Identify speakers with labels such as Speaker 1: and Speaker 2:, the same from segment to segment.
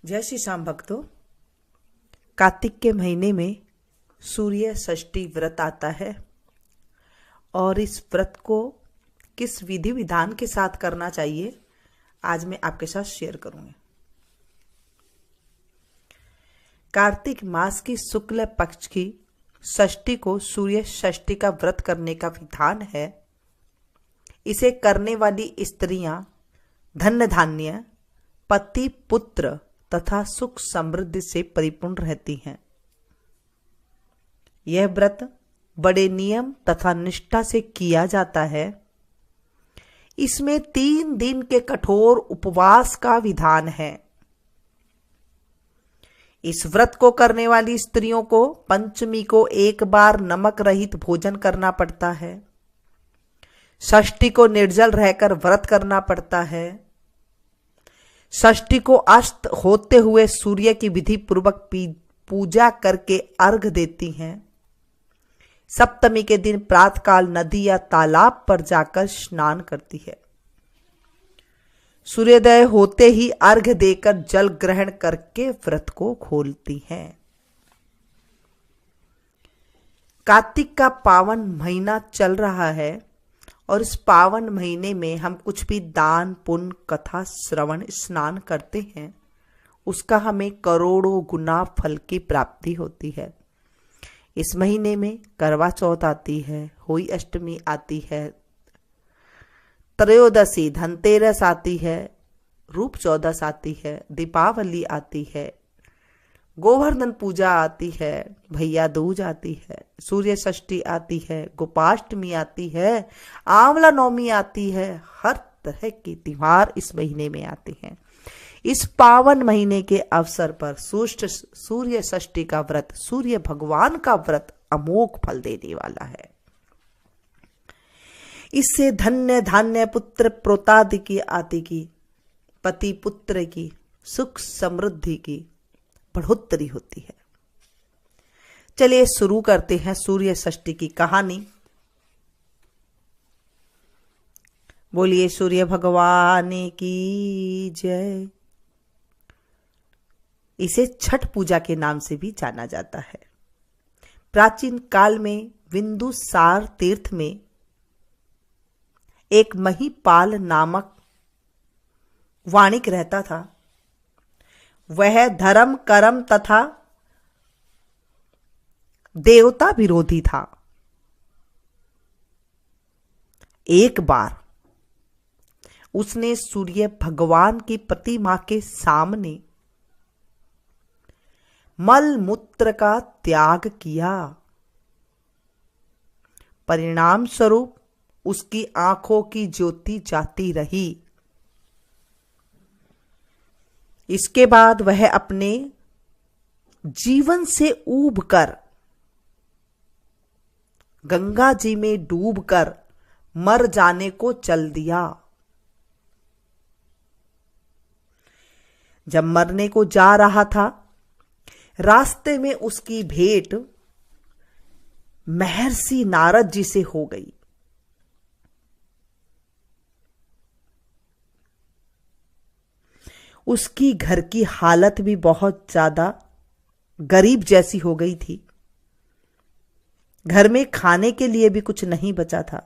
Speaker 1: जय श्री श्याम भक्तों। कार्तिक के महीने में सूर्य षष्ठी व्रत आता है और इस व्रत को किस विधि विधान के साथ करना चाहिए आज मैं आपके साथ शेयर करूंगी। कार्तिक मास की शुक्ल पक्ष की षष्ठी को सूर्य षष्ठी का व्रत करने का विधान है। इसे करने वाली स्त्रियां धन धान्य, पति पुत्र तथा सुख समृद्धि से परिपूर्ण रहती हैं। यह व्रत बड़े नियम तथा निष्ठा से किया जाता है। इसमें 3 दिन के कठोर उपवास का विधान है। इस व्रत को करने वाली स्त्रियों को पंचमी को एक बार नमक रहित भोजन करना पड़ता है। षष्ठी को निर्जल रहकर व्रत करना पड़ता है। षष्ठी को अस्त होते हुए सूर्य की विधि पूर्वक पूजा करके अर्घ देती हैं। सप्तमी के दिन प्रातःकाल नदी या तालाब पर जाकर स्नान करती है। सूर्योदय होते ही अर्घ देकर जल ग्रहण करके व्रत को खोलती हैं। कार्तिक का पावन महीना चल रहा है और इस पावन महीने में हम कुछ भी दान पुण्य कथा श्रवण स्नान करते हैं, उसका हमें करोड़ों गुना फल की प्राप्ति होती है। इस महीने में करवा चौथ आती है, होली अष्टमी आती है, त्रयोदशी धनतेरस आती है, रूप चौदस आती है, दीपावली आती है, गोवर्धन पूजा आती है, भैया दूज आती है, सूर्य षष्ठी आती है, गोपाष्टमी आती है, आंवला नवमी आती है। हर तरह के त्योहार इस महीने में आते हैं। इस पावन महीने के अवसर पर सूर्य षष्ठी का व्रत, सूर्य भगवान का व्रत अमोघ फल देने वाला है। इससे धन्य धान्य पुत्र प्रोतादि की आदि की, पति पुत्र की, सुख समृद्धि की बढ़ोतरी होती है। चलिए शुरू करते हैं सूर्य षष्ठी की कहानी। बोलिए सूर्य भगवान की जय। इसे छठ पूजा के नाम से भी जाना जाता है। प्राचीन काल में बिंदुसार तीर्थ में एक महिपाल नामक वाणिक रहता था। वह धर्म कर्म तथा देवता विरोधी था। एक बार उसने सूर्य भगवान की प्रतिमा के सामने मल मूत्र का त्याग किया। परिणाम स्वरूप उसकी आंखों की ज्योति जाती रही। इसके बाद वह अपने जीवन से ऊबकर गंगा जी में डूबकर मर जाने को चल दिया। जब मरने को जा रहा था, रास्ते में उसकी भेंट महर्षि नारद जी से हो गई। उसकी घर की हालत भी बहुत ज्यादा गरीब जैसी हो गई थी। घर में खाने के लिए भी कुछ नहीं बचा था।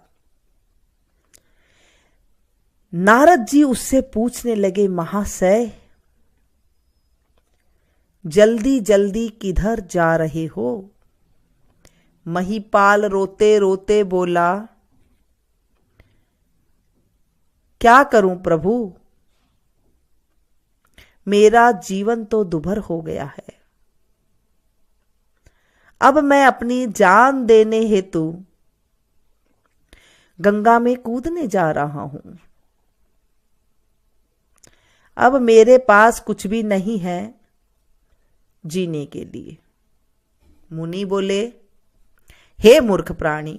Speaker 1: नारद जी उससे पूछने लगे, महाशय जल्दी जल्दी किधर जा रहे हो? महिपाल रोते रोते बोला, क्या करूं प्रभु, मेरा जीवन तो दुभर हो गया है। अब मैं अपनी जान देने हेतु गंगा में कूदने जा रहा हूं। अब मेरे पास कुछ भी नहीं है जीने के लिए। मुनि बोले, हे मूर्ख प्राणी,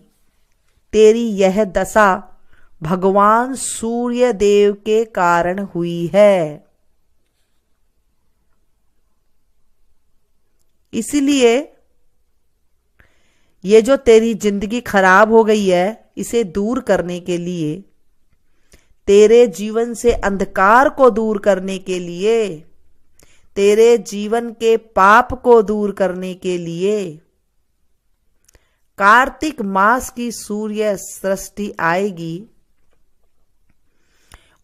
Speaker 1: तेरी यह दशा भगवान सूर्य देव के कारण हुई है। इसलिए ये जो तेरी जिंदगी खराब हो गई है, इसे दूर करने के लिए, तेरे जीवन से अंधकार को दूर करने के लिए तेरे जीवन के पाप को दूर करने के लिए कार्तिक मास की सूर्य सृष्टि आएगी,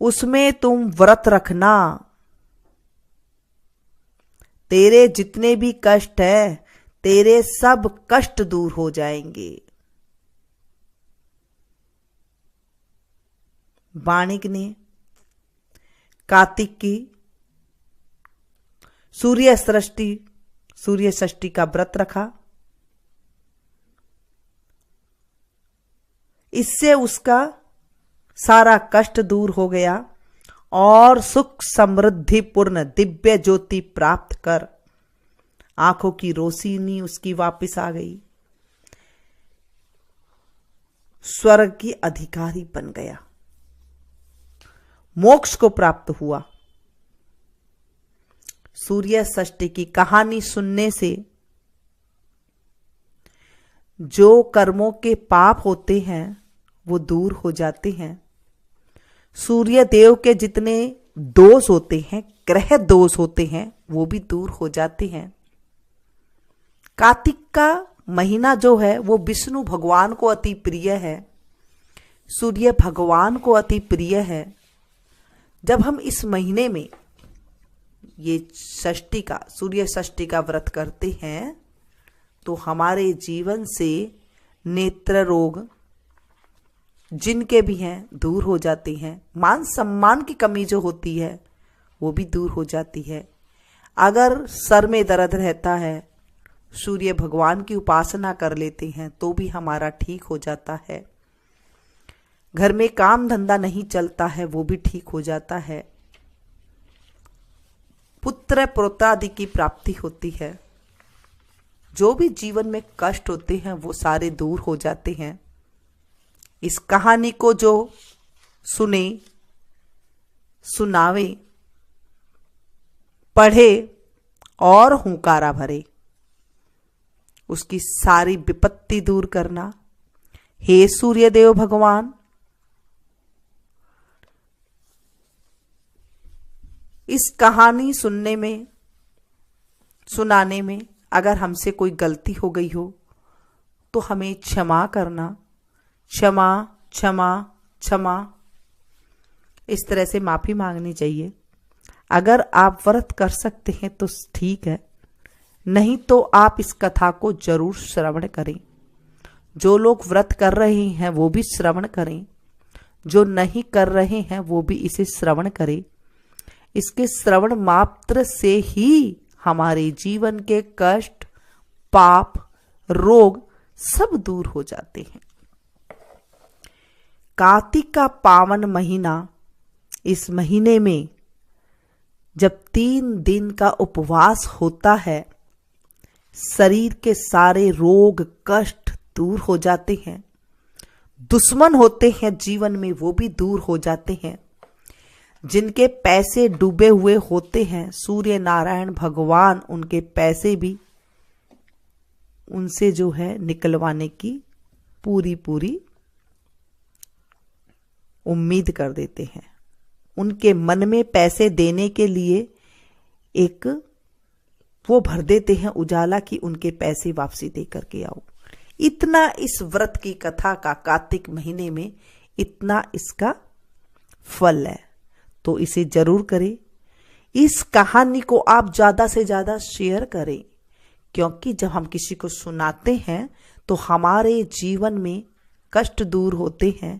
Speaker 1: उसमें तुम व्रत रखना। तेरे जितने भी कष्ट है, तेरे सब कष्ट दूर हो जाएंगे। वाणिक ने कार्तिक की सूर्य षष्ठी का व्रत रखा। इससे उसका सारा कष्ट दूर हो गया और सुख समृद्धि पूर्ण दिव्य ज्योति प्राप्त कर आंखों की रोशनी उसकी वापस आ गई, स्वर्ग की अधिकारी बन गया, मोक्ष को प्राप्त हुआ। सूर्य षष्ठी की कहानी सुनने से जो कर्मों के पाप होते हैं वो दूर हो जाते हैं। सूर्य देव के जितने दोष होते हैं, ग्रह दोष होते हैं, वो भी दूर हो जाते हैं। कार्तिक का महीना जो है वो विष्णु भगवान को अति प्रिय है, सूर्य भगवान को अति प्रिय है। जब हम इस महीने में ये सूर्य षष्ठी का व्रत करते हैं तो हमारे जीवन से नेत्र रोग जिनके भी हैं दूर हो जाती हैं। मान सम्मान की कमी जो होती है वो भी दूर हो जाती है। अगर सर में दर्द रहता है, सूर्य भगवान की उपासना कर लेते हैं तो भी हमारा ठीक हो जाता है। घर में काम धंधा नहीं चलता है, वो भी ठीक हो जाता है। पुत्र पौत्रादि की प्राप्ति होती है। जो भी जीवन में कष्ट होते हैं वो सारे दूर हो जाते हैं। इस कहानी को जो सुने, सुनावे, पढ़े और हुंकारा भरे, उसकी सारी विपत्ति दूर करना। हे सूर्यदेव भगवान, इस कहानी सुनने में, सुनाने में अगर हमसे कोई गलती हो गई हो तो हमें क्षमा करना। क्षमा क्षमा क्षमा, इस तरह से माफी मांगनी चाहिए। अगर आप व्रत कर सकते हैं तो ठीक है, नहीं तो आप इस कथा को जरूर श्रवण करें। जो लोग व्रत कर रहे हैं वो भी श्रवण करें, जो नहीं कर रहे हैं वो भी इसे श्रवण करें। इसके श्रवण मात्र से ही हमारे जीवन के कष्ट, पाप, रोग सब दूर हो जाते हैं। कार्तिक का पावन महीना, इस महीने में जब 3 दिन का उपवास होता है, शरीर के सारे रोग कष्ट दूर हो जाते हैं। दुश्मन होते हैं जीवन में वो भी दूर हो जाते हैं। जिनके पैसे डूबे हुए होते हैं, सूर्य नारायण भगवान उनके पैसे भी उनसे जो है निकलवाने की पूरी उम्मीद कर देते हैं। उनके मन में पैसे देने के लिए एक वो भर देते हैं उजाला कि उनके पैसे वापसी दे करके आओ। इतना इस व्रत की कथा का कार्तिक महीने में इतना इसका फल है, तो इसे जरूर करें। इस कहानी को आप ज्यादा से ज्यादा शेयर करें, क्योंकि जब हम किसी को सुनाते हैं तो हमारे जीवन में कष्ट दूर होते हैं,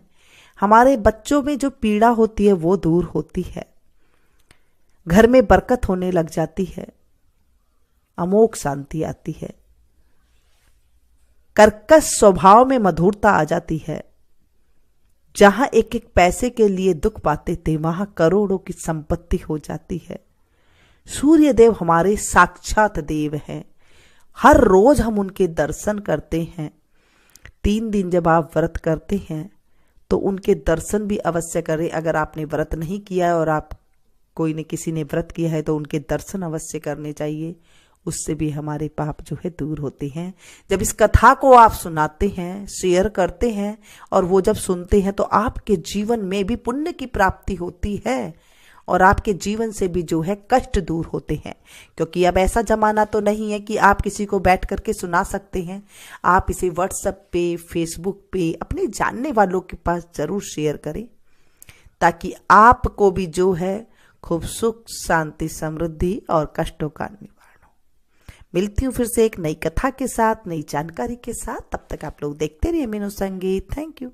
Speaker 1: हमारे बच्चों में जो पीड़ा होती है वो दूर होती है, घर में बरकत होने लग जाती है, अमोघ शांति आती है, कर्कश स्वभाव में मधुरता आ जाती है। जहां एक एक पैसे के लिए दुख पाते थे वहां करोड़ों की संपत्ति हो जाती है। सूर्य देव हमारे साक्षात देव हैं। हर रोज हम उनके दर्शन करते हैं। 3 दिन जब आप व्रत करते हैं तो उनके दर्शन भी अवश्य करें। अगर आपने व्रत नहीं किया है और आप कोई ने किसी ने व्रत किया है तो उनके दर्शन अवश्य करने चाहिए। उससे भी हमारे पाप जो है दूर होते हैं। जब इस कथा को आप सुनाते हैं, शेयर करते हैं और वो जब सुनते हैं तो आपके जीवन में भी पुण्य की प्राप्ति होती है और आपके जीवन से भी जो है कष्ट दूर होते हैं। क्योंकि अब ऐसा जमाना तो नहीं है कि आप किसी को बैठ करके सुना सकते हैं। आप इसे व्हाट्सएप पे, फेसबुक पे अपने जानने वालों के पास जरूर शेयर करें, ताकि आपको भी जो है खूब सुख, शांति, समृद्धि और कष्टों का निवारण हो। मिलती हूँ फिर से एक नई कथा के साथ, नई जानकारी के साथ। तब तक आप लोग देखते रहिए मीनू संगीत। Thank you.